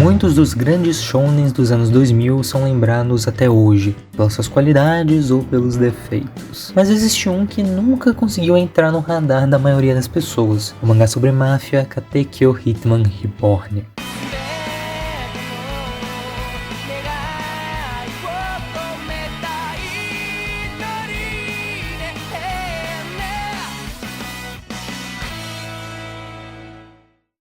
Muitos dos grandes shounens dos anos 2000 são lembrados até hoje, pelas suas qualidades ou pelos defeitos. Mas existe um que nunca conseguiu entrar no radar da maioria das pessoas, o mangá sobre máfia Katekyo Hitman Reborn.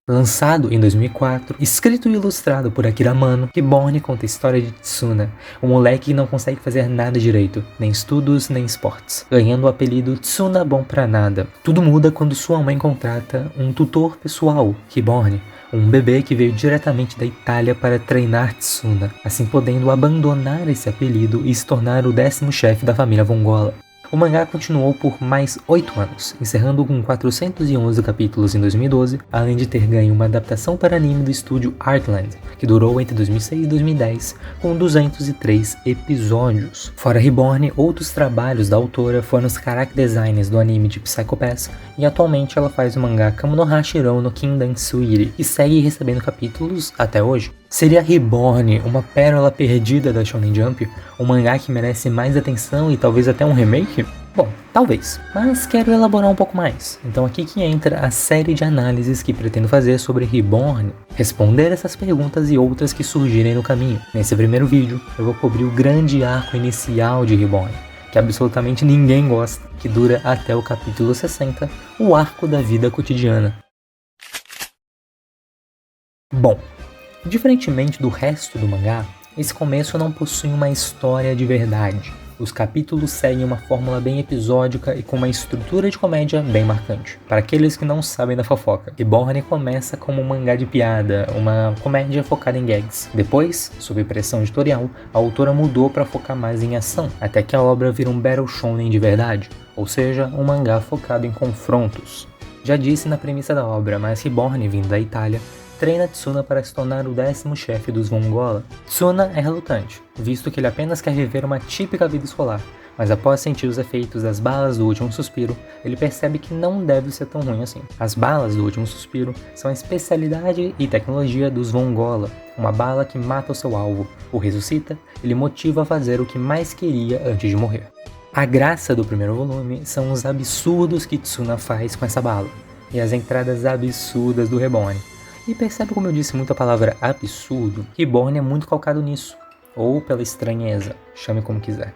Lançado em 2004, escrito e ilustrado por Akira Amano, Reborn conta a história de Tsuna, um moleque que não consegue fazer nada direito, nem estudos nem esportes, ganhando o apelido Tsuna Bom Pra Nada. Tudo muda quando sua mãe contrata um tutor pessoal, Reborn, um bebê que veio diretamente da Itália para treinar Tsuna, assim podendo abandonar esse apelido e se tornar o 10º chefe da família Vongola. O mangá continuou por mais 8 anos, encerrando com 411 capítulos em 2012, além de ter ganho uma adaptação para anime do estúdio Artland, que durou entre 2006 e 2010, com 203 episódios. Fora Reborn, outros trabalhos da autora foram os character designs do anime de Psycho Pass, e atualmente ela faz o mangá Kamunoha Shirou no Kindan Suiri, e segue recebendo capítulos até hoje. Seria Reborn uma pérola perdida da Shonen Jump? Um mangá que merece mais atenção e talvez até um remake? Bom, talvez, mas quero elaborar um pouco mais. Então aqui que entra a série de análises que pretendo fazer sobre Reborn, responder essas perguntas e outras que surgirem no caminho. Nesse primeiro vídeo, eu vou cobrir o grande arco inicial de Reborn, que absolutamente ninguém gosta, que dura até o capítulo 60, o arco da vida cotidiana. Bom, diferentemente do resto do mangá, esse começo não possui uma história de verdade. Os capítulos seguem uma fórmula bem episódica e com uma estrutura de comédia bem marcante. Para aqueles que não sabem da fofoca, Reborn começa como um mangá de piada, uma comédia focada em gags. Depois, sob pressão editorial, a autora mudou para focar mais em ação, até que a obra vira um battle shonen de verdade, ou seja, um mangá focado em confrontos. Já disse na premissa da obra, mas Reborn, vindo da Itália, treina Tsuna para se tornar o 10º chefe dos Vongola. Tsuna é relutante, visto que ele apenas quer viver uma típica vida escolar, mas após sentir os efeitos das balas do último suspiro, ele percebe que não deve ser tão ruim assim. As balas do último suspiro são a especialidade e tecnologia dos Vongola, uma bala que mata o seu alvo, o ressuscita e lhe motiva a fazer o que mais queria antes de morrer. A graça do primeiro volume são os absurdos que Tsuna faz com essa bala, e as entradas absurdas do Reborn. E percebe como eu disse muito a palavra absurdo? Reborn é muito calcado nisso, ou pela estranheza, chame como quiser.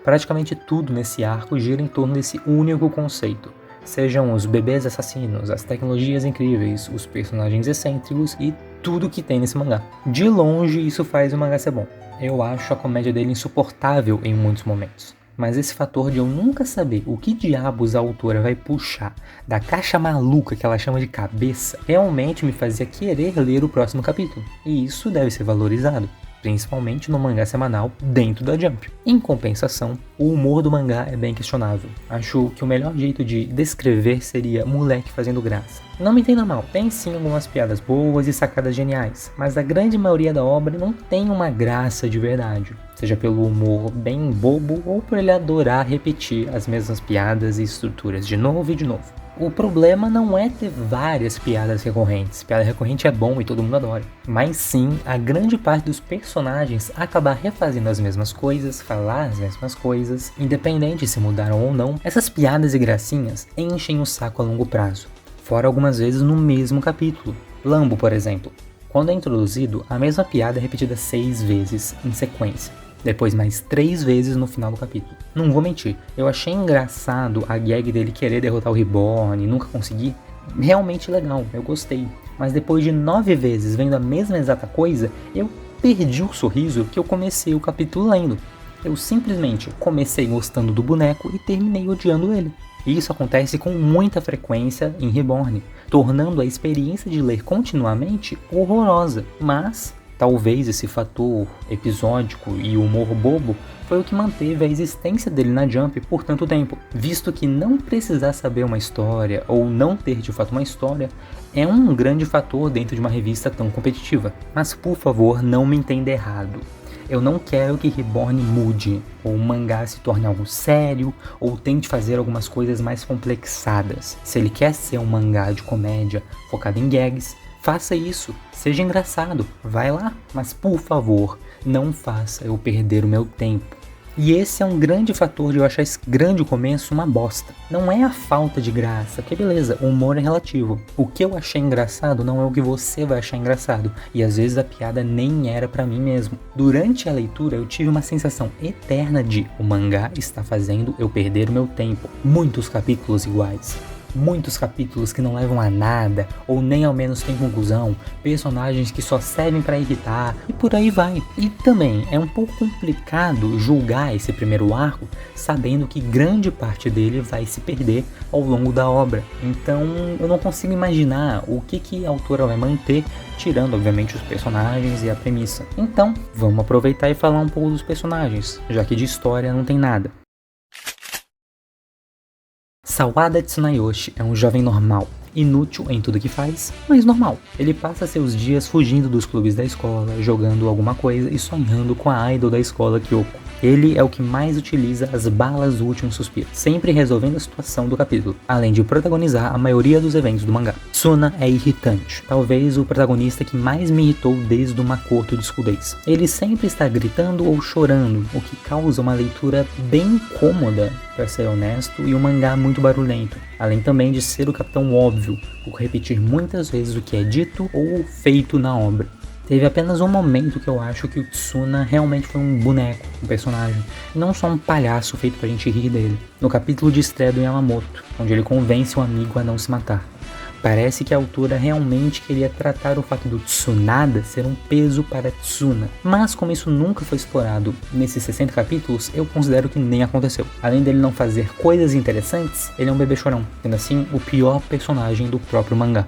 Praticamente tudo nesse arco gira em torno desse único conceito. Sejam os bebês assassinos, as tecnologias incríveis, os personagens excêntricos e tudo que tem nesse mangá. De longe isso faz o mangá ser bom. Eu acho a comédia dele insuportável em muitos momentos. Mas esse fator de eu nunca saber o que diabos a autora vai puxar da caixa maluca que ela chama de cabeça, realmente me fazia querer ler o próximo capítulo. E isso deve ser valorizado, principalmente no mangá semanal dentro da Jump. Em compensação, o humor do mangá é bem questionável. Acho que o melhor jeito de descrever seria moleque fazendo graça. Não me entenda mal, tem sim algumas piadas boas e sacadas geniais, mas a grande maioria da obra não tem uma graça de verdade. Seja pelo humor bem bobo ou por ele adorar repetir as mesmas piadas e estruturas de novo e de novo. O problema não é ter várias piadas recorrentes. Piada recorrente é bom e todo mundo adora. Mas sim, a grande parte dos personagens acabar refazendo as mesmas coisas, falar as mesmas coisas, independente se mudaram ou não, essas piadas e gracinhas enchem o saco a longo prazo. Fora algumas vezes no mesmo capítulo. Lambo, por exemplo. Quando é introduzido, a mesma piada é repetida 6 vezes em sequência. Depois mais 3 vezes no final do capítulo. Não vou mentir, eu achei engraçado a gag dele querer derrotar o Reborn e nunca conseguir. Realmente legal, eu gostei. Mas depois de 9 vezes vendo a mesma exata coisa, eu perdi o sorriso que eu comecei o capítulo lendo. Eu simplesmente comecei gostando do boneco e terminei odiando ele. E isso acontece com muita frequência em Reborn, tornando a experiência de ler continuamente horrorosa. Mas talvez esse fator episódico e humor bobo foi o que manteve a existência dele na Jump por tanto tempo, visto que não precisar saber uma história ou não ter de fato uma história é um grande fator dentro de uma revista tão competitiva. Mas por favor, não me entenda errado. Eu não quero que Reborn mude, ou o mangá se torne algo sério, ou tente fazer algumas coisas mais complexadas. Se ele quer ser um mangá de comédia focado em gags, Faça isso, seja engraçado, vai lá, mas por favor, não faça eu perder o meu tempo. E esse é um grande fator de eu achar esse grande começo uma bosta. Não é a falta de graça, porque beleza, o humor é relativo. O que eu achei engraçado não é o que você vai achar engraçado. E às vezes a piada nem era pra mim mesmo. Durante a leitura eu tive uma sensação eterna de o mangá está fazendo eu perder o meu tempo. Muitos capítulos iguais. Muitos capítulos que não levam a nada, ou nem ao menos tem conclusão, personagens que só servem pra irritar, e por aí vai. E também é um pouco complicado julgar esse primeiro arco, sabendo que grande parte dele vai se perder ao longo da obra. Então eu não consigo imaginar o que a autora vai manter, tirando obviamente os personagens e a premissa. Então, vamos aproveitar e falar um pouco dos personagens, já que de história não tem nada. Sawada Tsunayoshi é um jovem normal, inútil em tudo que faz, mas normal. Ele passa seus dias fugindo dos clubes da escola, jogando alguma coisa e sonhando com a idol da escola Kyoko. Ele é o que mais utiliza as balas do último suspiro, sempre resolvendo a situação do capítulo, além de protagonizar a maioria dos eventos do mangá. Tsuna é irritante, talvez o protagonista que mais me irritou desde o Makoto de School Days. Ele sempre está gritando ou chorando, o que causa uma leitura bem incômoda, para ser honesto, e um mangá muito barulhento, além também de ser o capitão óbvio, por repetir muitas vezes o que é dito ou feito na obra. Teve apenas um momento que eu acho que o Tsuna realmente foi um boneco, um personagem, e não só um palhaço feito pra gente rir dele. No capítulo de estreia do Yamamoto, onde ele convence um amigo a não se matar. Parece que a autora realmente queria tratar o fato do Tsunada ser um peso para Tsuna, mas como isso nunca foi explorado nesses 60 capítulos, eu considero que nem aconteceu. Além dele não fazer coisas interessantes, ele é um bebê chorão, sendo assim o pior personagem do próprio mangá.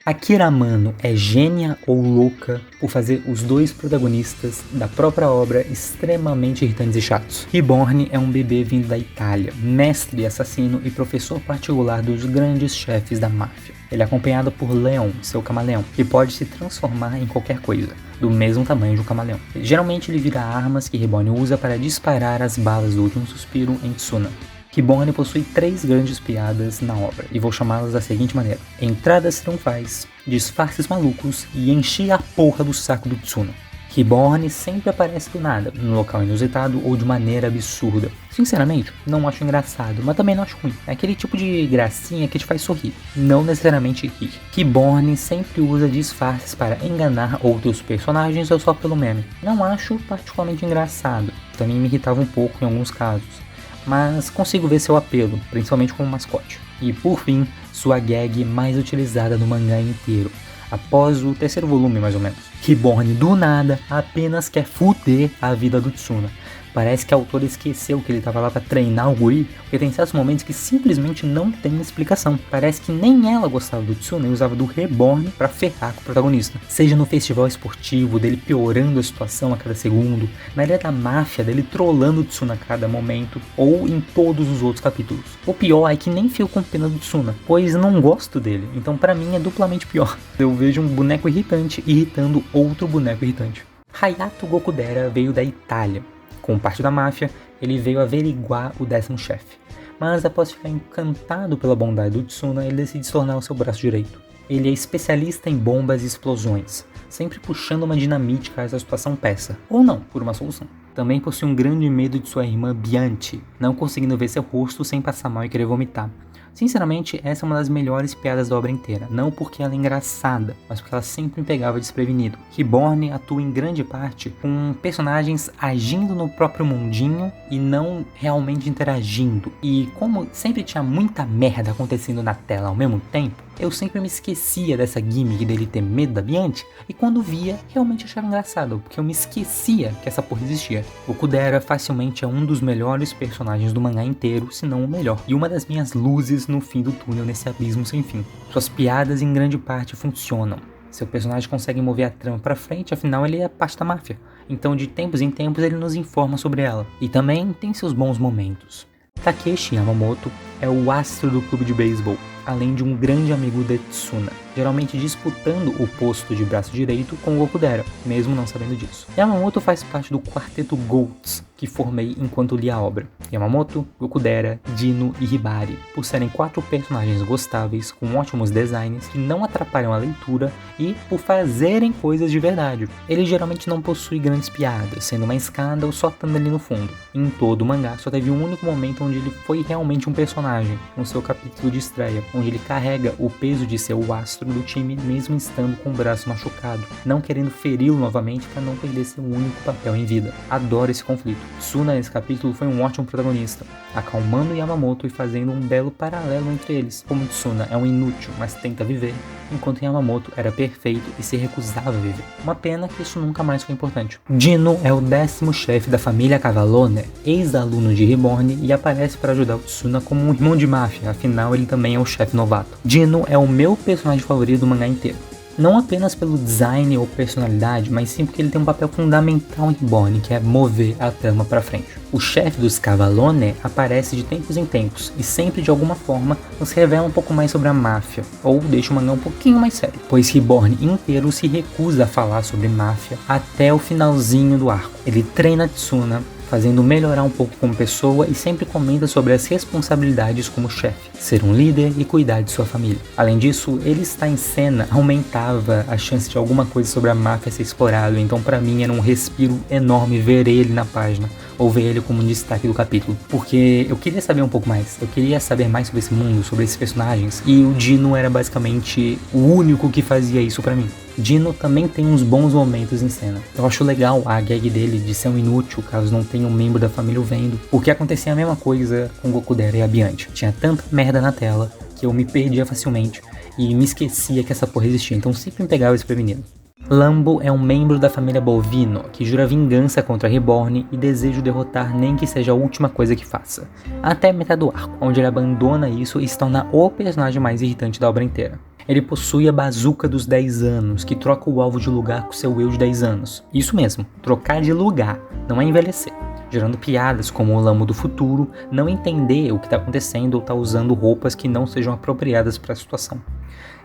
Akira Amano é gênia ou louca por fazer os dois protagonistas da própria obra extremamente irritantes e chatos. Reborn é um bebê vindo da Itália, mestre assassino e professor particular dos grandes chefes da máfia. Ele é acompanhado por Leon, seu camaleão, que pode se transformar em qualquer coisa, do mesmo tamanho de um camaleão. Geralmente ele vira armas que Reborn usa para disparar as balas do último suspiro em Tsuna. Reborn possui 3 grandes piadas na obra, e vou chamá-las da seguinte maneira: entradas triunfais, disfarces malucos e encher a porra do saco do Tsuna. Reborn sempre aparece do nada, num local inusitado ou de maneira absurda. Sinceramente, não acho engraçado, mas também não acho ruim. É aquele tipo de gracinha que te faz sorrir, não necessariamente rir. Reborn sempre usa disfarces para enganar outros personagens ou só pelo meme. Não acho particularmente engraçado, também me irritava um pouco em alguns casos, mas consigo ver seu apelo, principalmente como mascote. E por fim, sua gag mais utilizada no mangá inteiro, após o 3º volume mais ou menos. Reborn do nada apenas quer fuder a vida do Tsuna. Parece que a autora esqueceu que ele estava lá para treinar o guri, porque tem certos momentos que simplesmente não tem explicação. Parece que nem ela gostava do Tsuna e usava do Reborn para ferrar com o protagonista. Seja no festival esportivo, dele piorando a situação a cada segundo, na área da máfia, dele trollando o Tsuna a cada momento, ou em todos os outros capítulos. O pior é que nem fico com pena do Tsuna, pois não gosto dele, então para mim é duplamente pior. Eu vejo um boneco irritante irritando outro boneco irritante. Hayato Gokudera veio da Itália. Com parte da máfia, ele veio averiguar o 10º chefe, mas após ficar encantado pela bondade do Tsuna, ele decide se tornar o seu braço direito. Ele é especialista em bombas e explosões, sempre puxando uma dinamite caso a situação peça, ou não, por uma solução. Também possui um grande medo de sua irmã Bianchi, não conseguindo ver seu rosto sem passar mal e querer vomitar. Sinceramente, essa é uma das melhores piadas da obra inteira, não porque ela é engraçada, mas porque ela sempre me pegava desprevenido. Reborn atua em grande parte com personagens agindo no próprio mundinho e não realmente interagindo. E como sempre tinha muita merda acontecendo na tela ao mesmo tempo, eu sempre me esquecia dessa gimmick dele ter medo da Bianchi, e quando via, realmente achava engraçado, porque eu me esquecia que essa porra existia. O Kudera facilmente é um dos melhores personagens do mangá inteiro, se não o melhor, e uma das minhas luzes no fim do túnel nesse abismo sem fim. Suas piadas em grande parte funcionam. Seu personagem consegue mover a trama pra frente, afinal ele é parte da máfia, então de tempos em tempos ele nos informa sobre ela. E também tem seus bons momentos. Takeshi Yamamoto é o astro do clube de beisebol, além de um grande amigo de Tsuna. geralmente disputando o posto de braço direito com o Goku Dera, mesmo não sabendo disso. Yamamoto faz parte do quarteto GOATS, que formei enquanto li a obra. Yamamoto, Goku Dera, Dino e Hibari, por serem 4 personagens gostáveis, com ótimos designs, que não atrapalham a leitura e por fazerem coisas de verdade. Ele geralmente não possui grandes piadas, sendo uma escada ou só estando ali no fundo. Em todo o mangá só teve um único momento onde ele foi realmente um personagem, no seu capítulo de estreia, onde ele carrega o peso de ser o astro do time mesmo estando com o braço machucado, não querendo feri-lo novamente para não perder seu único papel em vida. Adoro esse conflito. Tsuna nesse capítulo foi um ótimo protagonista, acalmando Yamamoto e fazendo um belo paralelo entre eles, como Tsuna é um inútil, mas tenta viver, enquanto Yamamoto era perfeito e se recusava a viver. Uma pena que isso nunca mais foi importante. Dino é o 10º chefe da família Cavalone, ex-aluno de Reborn, e aparece para ajudar o Tsuna como um irmão de máfia, afinal ele também é o chefe novato. Dino é o meu personagem favorito do mangá inteiro. Não apenas pelo design ou personalidade, mas sim porque ele tem um papel fundamental em Reborn, que é mover a trama para frente. O chefe dos Cavalone aparece de tempos em tempos e sempre de alguma forma nos revela um pouco mais sobre a máfia, ou deixa o mangá um pouquinho mais sério, pois Reborn inteiro se recusa a falar sobre máfia até o finalzinho do arco. Ele treina Tsuna, fazendo melhorar um pouco como pessoa e sempre comenta sobre as responsabilidades como chefe, ser um líder e cuidar de sua família. Além disso, ele estar em cena aumentava a chance de alguma coisa sobre a máfia ser explorado, então pra mim era um respiro enorme ver ele na página, ou ver ele como um destaque do capítulo, porque eu queria saber um pouco mais, eu queria saber mais sobre esse mundo, sobre esses personagens, e o Dino era basicamente o único que fazia isso pra mim. Dino também tem uns bons momentos em cena. Eu acho legal a gag dele de ser um inútil caso não tenha um membro da família o vendo, porque acontecia a mesma coisa com Goku Dera e a Bianchi. Tinha tanta merda na tela que eu me perdia facilmente e me esquecia que essa porra existia, então sempre me pegava desprevenido. Lambo é um membro da família Bovino que jura vingança contra Reborn e deseja o derrotar nem que seja a última coisa que faça. Até metade do arco, onde ele abandona isso e se torna o personagem mais irritante da obra inteira. Ele possui a bazuca dos 10 anos, que troca o alvo de lugar com seu eu de 10 anos. Isso mesmo, trocar de lugar, não é envelhecer. Gerando piadas como o Lambo do futuro, não entender o que está acontecendo ou tá usando roupas que não sejam apropriadas para a situação.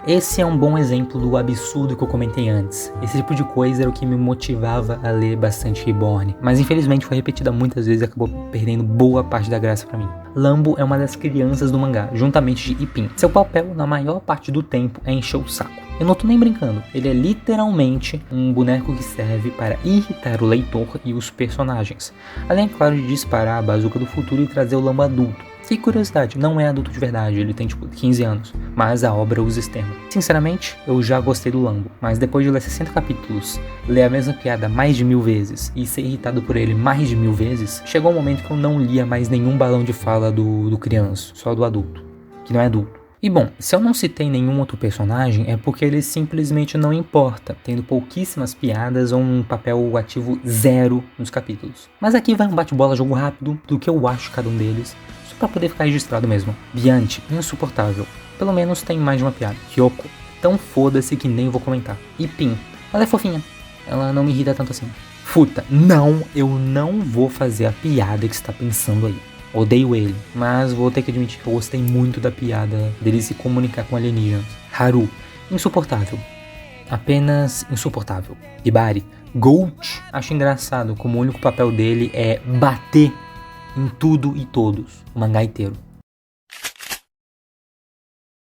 Esse é um bom exemplo do absurdo que eu comentei antes. Esse tipo de coisa era o que me motivava a ler bastante Reborn, mas infelizmente foi repetida muitas vezes e acabou perdendo boa parte da graça pra mim. Lambo é uma das crianças do mangá, juntamente de Ipin. Seu papel, na maior parte do tempo, é encher o saco. Eu não tô nem brincando, ele é literalmente um boneco que serve para irritar o leitor e os personagens. Além, claro, de disparar a bazuca do futuro e trazer o Lambo adulto. Que curiosidade, não é adulto de verdade, ele tem tipo 15 anos, mas a obra usa esse termo. Sinceramente, eu já gostei do Lambo, mas depois de ler 60 capítulos, ler a mesma piada mais de 1000 vezes e ser irritado por ele mais de 1000 vezes, chegou um momento que eu não lia mais nenhum balão de fala do criança, só do adulto, que não é adulto. E bom, se eu não citei nenhum outro personagem é porque ele simplesmente não importa, tendo pouquíssimas piadas ou um papel ativo zero nos capítulos. Mas aqui vai um bate-bola jogo rápido do que eu acho de cada um deles, só pra poder ficar registrado mesmo. Bianchi, insuportável, pelo menos tem mais de uma piada. Kyoko, tão foda-se que nem vou comentar. Ipin, ela é fofinha, ela não me irrita tanto assim. Futa, não, eu não vou fazer a piada que você tá pensando aí. Odeio ele, mas vou ter que admitir que eu gostei muito da piada dele se comunicar com alienígenas. Haru, insuportável. Apenas insuportável. Hibari, Gold, acho engraçado como o único papel dele é bater em tudo e todos, o mangá inteiro.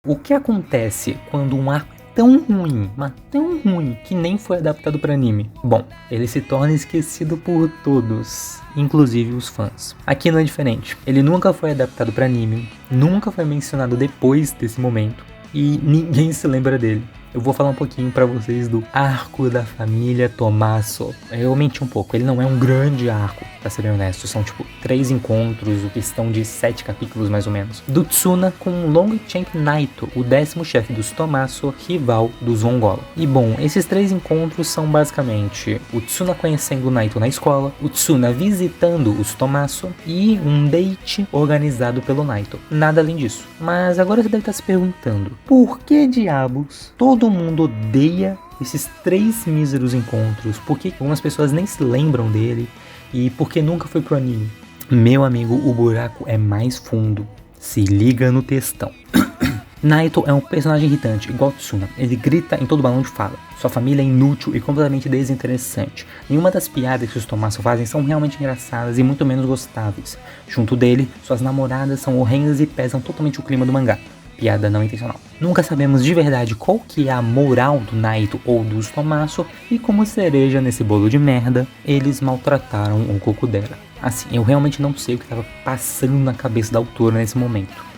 O que acontece quando um arco tão ruim, mas tão ruim, que nem foi adaptado para anime? Bom, ele se torna esquecido por todos, inclusive os fãs. Aqui não é diferente. Ele nunca foi adaptado para anime, nunca foi mencionado depois desse momento, e ninguém se lembra dele. Eu vou falar um pouquinho pra vocês do arco da família Tommaso. Eu menti um pouco, ele não é um grande arco, pra ser bem honesto. São tipo 3 encontros, o questão de 7 capítulos mais ou menos. Do Tsuna com Longchamp Naito, o 10º chefe dos Tommaso, rival dos Vongola. E bom, esses 3 encontros são basicamente o Tsuna conhecendo o Naito na escola, o Tsuna visitando os Tommaso e um date organizado pelo Naito. Nada além disso. Mas agora você deve estar se perguntando, por que diabos todo mundo odeia esses 3 míseros encontros? Por que algumas pessoas nem se lembram dele? E por que nunca foi pro anime? Meu amigo, o buraco é mais fundo. Se liga no textão. Naito é um personagem irritante, igual Tsuna. Ele grita em todo balão de fala. Sua família é inútil e completamente desinteressante. Nenhuma das piadas que os Tomasso fazem são realmente engraçadas e muito menos gostáveis. Junto dele, suas namoradas são horrendas e pesam totalmente o clima do mangá. Piada não intencional. Nunca sabemos de verdade qual que é a moral do Naito ou dos Tomasso, e como cereja nesse bolo de merda, eles maltrataram o Kokudera. Assim, eu realmente não sei o que estava passando na cabeça da autora nesse momento.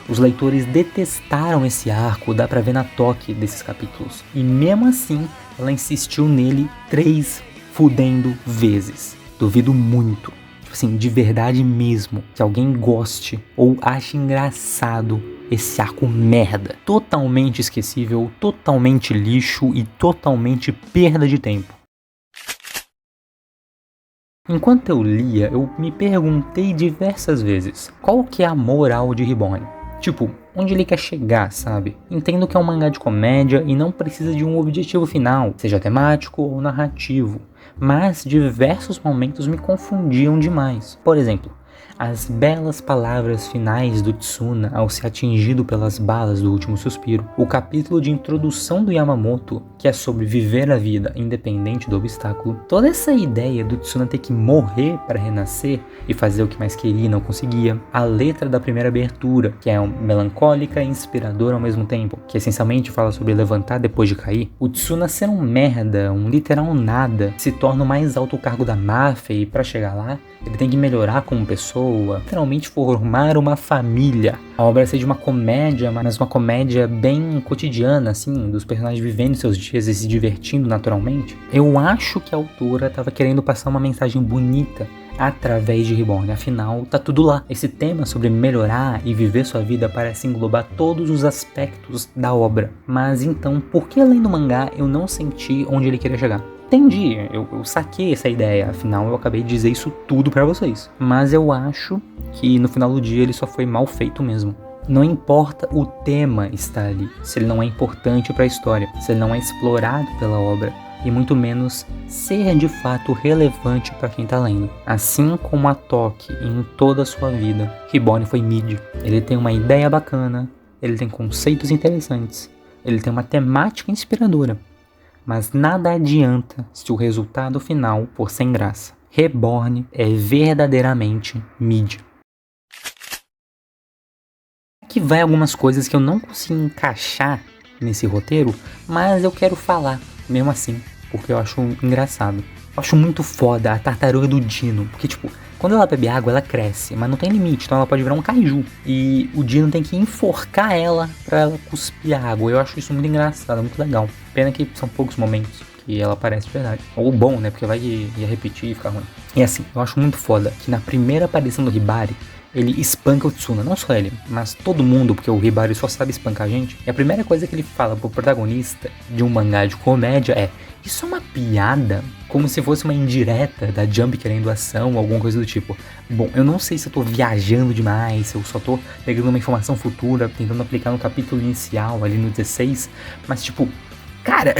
Os leitores detestaram esse arco, dá pra ver na toque desses capítulos. E mesmo assim, ela insistiu nele 3 fudendo vezes. Duvido muito, tipo assim, de verdade mesmo, que alguém goste ou ache engraçado esse arco merda. Totalmente esquecível, totalmente lixo e totalmente perda de tempo. Enquanto eu lia, eu me perguntei diversas vezes, qual que é a moral de Reborn? Tipo, onde ele quer chegar, sabe? Entendo que é um mangá de comédia e não precisa de um objetivo final, seja temático ou narrativo, mas diversos momentos me confundiam demais. Por exemplo, as belas palavras finais do Tsuna ao ser atingido pelas balas do último suspiro, o capítulo de introdução do Yamamoto, que é sobre viver a vida independente do obstáculo, toda essa ideia do Tsuna ter que morrer para renascer e fazer o que mais queria e não conseguia, a letra da primeira abertura, que é melancólica e inspiradora ao mesmo tempo, que essencialmente fala sobre levantar depois de cair, o Tsuna ser um merda, um literal nada, se torna o mais alto cargo da máfia e para chegar lá, ele tem que melhorar como pessoa, literalmente formar uma família. A obra seja uma comédia, mas uma comédia bem cotidiana, assim, dos personagens vivendo seus dias e se divertindo naturalmente. Eu acho que a autora estava querendo passar uma mensagem bonita através de Reborn, afinal tá tudo lá. Esse tema sobre melhorar e viver sua vida parece englobar todos os aspectos da obra. Mas então, por que além do mangá eu não senti onde ele queria chegar? Entendi, eu saquei essa ideia, afinal eu acabei de dizer isso tudo pra vocês. Mas eu acho que no final do dia ele só foi mal feito mesmo. Não importa o tema estar ali, se ele não é importante pra história, se ele não é explorado pela obra, e muito menos ser de fato relevante para quem tá lendo. Assim como a Toque em toda a sua vida, Reborn foi mid. Ele tem uma ideia bacana, ele tem conceitos interessantes, ele tem uma temática inspiradora, mas nada adianta se o resultado final for sem graça. Reborn é verdadeiramente mid. Aqui vai algumas coisas que eu não consigo encaixar nesse roteiro, mas eu quero falar mesmo assim, porque eu acho engraçado. Eu acho muito foda a tartaruga do Dino, porque tipo, quando ela bebe água ela cresce, mas não tem limite, então ela pode virar um kaiju. E o Dino tem que enforcar ela pra ela cuspir a água. Eu acho isso muito engraçado, muito legal. Pena que são poucos momentos que ela aparece de verdade. Ou bom, né, porque vai ia repetir e ficar ruim. E assim, eu acho muito foda que na primeira aparição do Hibari, ele espanca o Tsuna, não só ele, mas todo mundo, porque o Hibari só sabe espancar a gente. E a primeira coisa que ele fala pro protagonista de um mangá de comédia é: isso é uma piada? Como se fosse uma indireta da Jump querendo ação, alguma coisa do tipo. Bom, eu não sei se eu tô viajando demais, se eu só tô pegando uma informação futura, tentando aplicar no capítulo inicial, ali no 16, mas tipo, cara,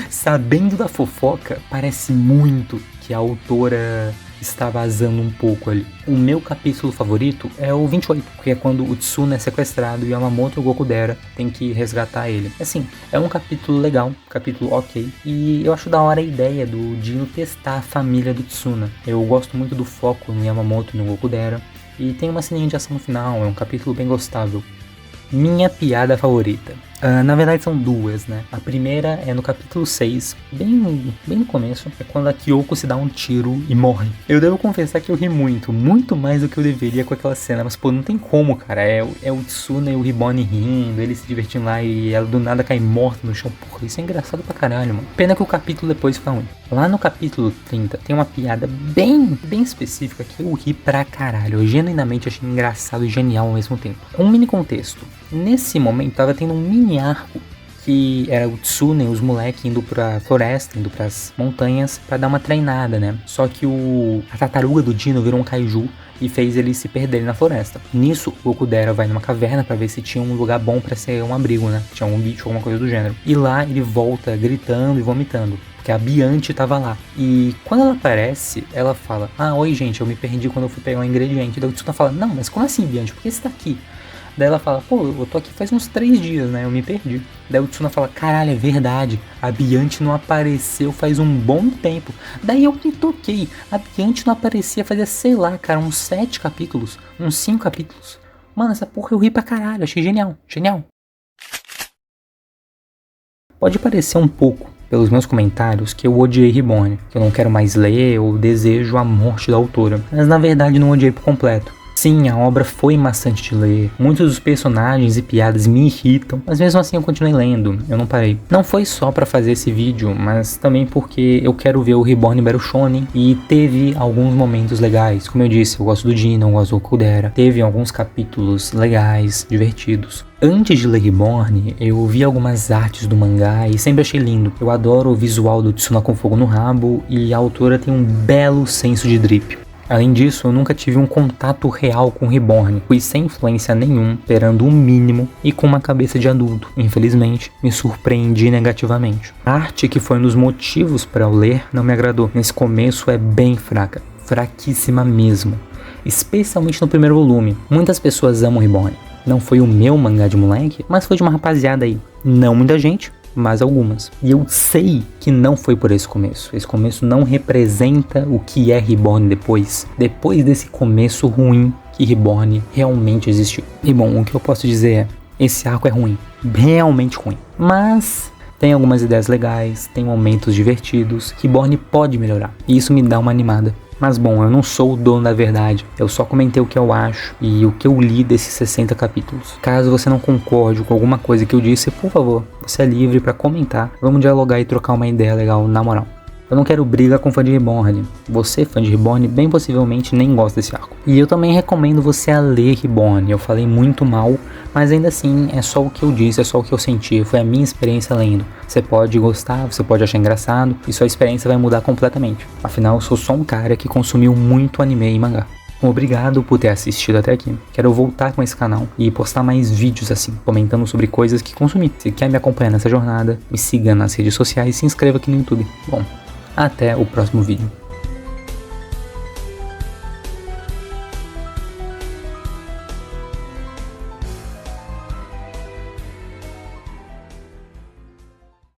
sabendo da fofoca, parece muito que a autora está vazando um pouco ali. O meu capítulo favorito é o 28, porque é quando o Tsuna é sequestrado e Yamamoto e o Gokudera tem que resgatar ele. Assim, é um capítulo legal, capítulo ok, e eu acho da hora a ideia do Dino testar a família do Tsuna. Eu gosto muito do foco no Yamamoto e no Gokudera, e tem uma ceninha de ação no final, é um capítulo bem gostável. Minha piada favorita. Na verdade são duas, né? A primeira é no capítulo 6, bem no começo, é quando a Kyoko se dá um tiro e morre. Eu devo confessar que eu ri muito mais do que eu deveria com aquela cena, mas pô, não tem como, cara. É o Tsuna e o Reborn rindo, eles se divertindo lá e ela do nada cai morta no chão. Porra, isso é engraçado pra caralho, mano. Pena que o capítulo depois fica ruim. Lá no capítulo 30 tem uma piada bem específica que eu ri pra caralho. Eu genuinamente achei engraçado e genial ao mesmo tempo. Um mini contexto. Nesse momento tava tendo um mini arco que era o Tsuna e os moleques indo pra floresta, indo pras montanhas pra dar uma treinada, né? Só que a tartaruga do Dino virou um kaiju e fez eles se perderem na floresta. Nisso, o Okudera vai numa caverna pra ver se tinha um lugar bom pra ser um abrigo, né? Tinha um bicho, alguma coisa do gênero. E lá ele volta gritando e vomitando, porque a Bianchi tava lá. E quando ela aparece, ela fala: oi gente, eu me perdi quando eu fui pegar um ingrediente. Daí o Tsuna fala: não, mas como assim, Bianchi? Por que você tá aqui? Daí ela fala, pô, eu tô aqui faz uns 3 dias, né? Eu me perdi. Daí o Tsuna fala, caralho, é verdade. A Bianchi não apareceu faz um bom tempo. Daí eu me toquei. A Bianchi não aparecia fazia, sei lá, cara, uns 7 capítulos. Uns 5 capítulos. Mano, essa porra eu ri pra caralho. Achei genial. Genial. Pode parecer um pouco, pelos meus comentários, que eu odiei Reborn, que eu não quero mais ler ou desejo a morte da autora, mas na verdade não odiei por completo. Sim, a obra foi maçante de ler, muitos dos personagens e piadas me irritam, mas mesmo assim eu continuei lendo, eu não parei. Não foi só pra fazer esse vídeo, mas também porque eu quero ver o Reborn Battle Shonen e teve alguns momentos legais. Como eu disse, eu gosto do Dino, eu gosto do Kudera, teve alguns capítulos legais, divertidos. Antes de ler Reborn, eu vi algumas artes do mangá e sempre achei lindo. Eu adoro o visual do Tsuna com fogo no rabo e a autora tem um belo senso de drip. Além disso, eu nunca tive um contato real com Reborn, fui sem influência nenhum, esperando o mínimo e com uma cabeça de adulto. Infelizmente, me surpreendi negativamente. A arte, que foi um dos motivos para eu ler, não me agradou. Nesse começo é bem fraca, fraquíssima mesmo, especialmente no primeiro volume. Muitas pessoas amam Reborn. Não foi o meu mangá de moleque, mas foi de uma rapaziada aí. Não muita gente, mas algumas. E eu sei que não foi por esse começo. Esse começo não representa o que é Reborn depois. Depois desse começo ruim que Reborn realmente existiu. E bom, o que eu posso dizer é, esse arco é ruim. Realmente ruim. Mas tem algumas ideias legais, tem momentos divertidos. Reborn pode melhorar. E isso me dá uma animada. Mas bom, eu não sou o dono da verdade, eu só comentei o que eu acho e o que eu li desses 60 capítulos. Caso você não concorde com alguma coisa que eu disse, por favor, você é livre pra comentar, vamos dialogar e trocar uma ideia legal na moral. Eu não quero briga com fã de Reborn. Você, fã de Reborn, bem possivelmente nem gosta desse arco. E eu também recomendo você a ler Reborn. Eu falei muito mal, mas ainda assim é só o que eu disse, é só o que eu senti. Foi a minha experiência lendo. Você pode gostar, você pode achar engraçado, e sua experiência vai mudar completamente. Afinal, eu sou só um cara que consumiu muito anime e mangá. Obrigado por ter assistido até aqui. Quero voltar com esse canal e postar mais vídeos assim, comentando sobre coisas que consumi. Se quer me acompanhar nessa jornada, me siga nas redes sociais e se inscreva aqui no YouTube. Bom, até o próximo vídeo.